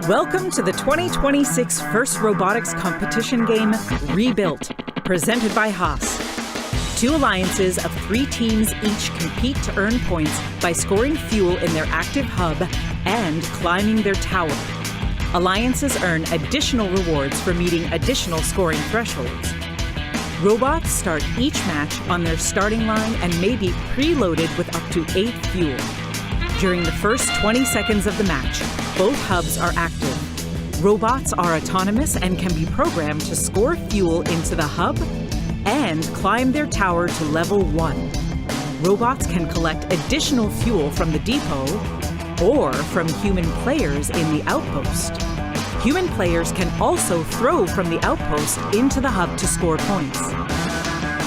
Welcome to the 2026 First Robotics Competition game, Rebuilt, presented by Haas. Two alliances of 3 teams each compete to earn points by scoring fuel in their active hub and climbing their tower. Alliances earn additional rewards for meeting additional scoring thresholds. Robots start each match on their starting line and may be preloaded with up to 8 fuel. During the first 20 seconds of the match, both hubs are active. Robots are autonomous and can be programmed to score fuel into the hub and climb their tower to level 1. Robots can collect additional fuel from the depot or from human players in the outpost. Human players can also throw from the outpost into the hub to score points.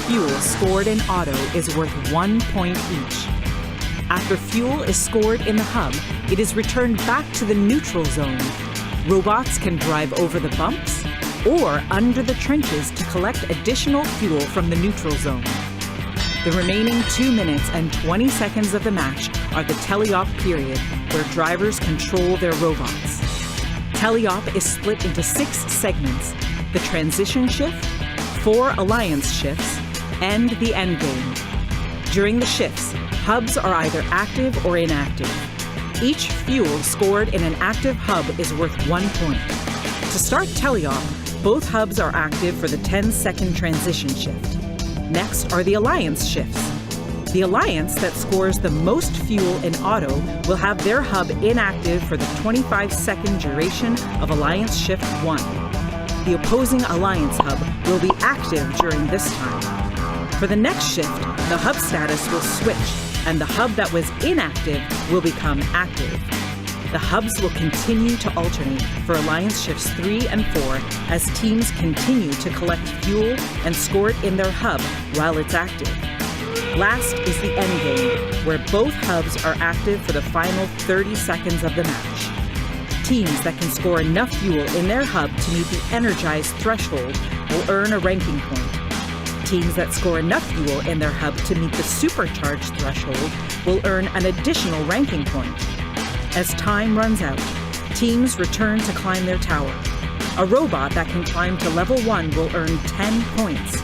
Fuel scored in auto is worth 1 point each. After fuel is scored in the hub, it is returned back to the neutral zone. Robots can drive over the bumps or under the trenches to collect additional fuel from the neutral zone. The remaining 2 minutes and 20 seconds of the match are the teleop period, where drivers control their robots. Teleop is split into 6 segments: the transition shift, 4 alliance shifts, and the endgame. During the shifts, hubs are either active or inactive. Each fuel scored in an active hub is worth 1 point. To start teleop, both hubs are active for the 10-second transition shift. Next are the alliance shifts. The alliance that scores the most fuel in auto will have their hub inactive for the 25-second duration of alliance shift 1. The opposing alliance hub will be active during this time. For the next shift, the hub status will switch, and the hub that was inactive will become active. The hubs will continue to alternate for alliance shifts 3 and 4 as teams continue to collect fuel and score it in their hub while it's active. Last is the endgame, where both hubs are active for the final 30 seconds of the match. Teams that can score enough fuel in their hub to meet the energized threshold will earn a ranking point. Teams that score enough fuel in their hub to meet the supercharged threshold will earn an additional ranking point. As time runs out, teams return to climb their tower. A robot that can climb to level 1 will earn 10 points.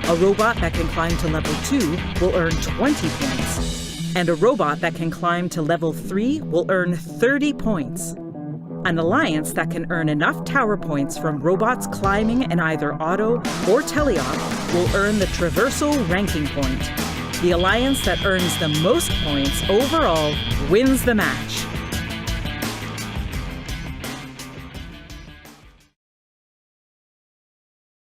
A robot that can climb to level 2 will earn 20 points. And a robot that can climb to level 3 will earn 30 points. An alliance that can earn enough tower points from robots climbing in either auto or teleop will earn the traversal ranking point. The alliance that earns the most points overall wins the match.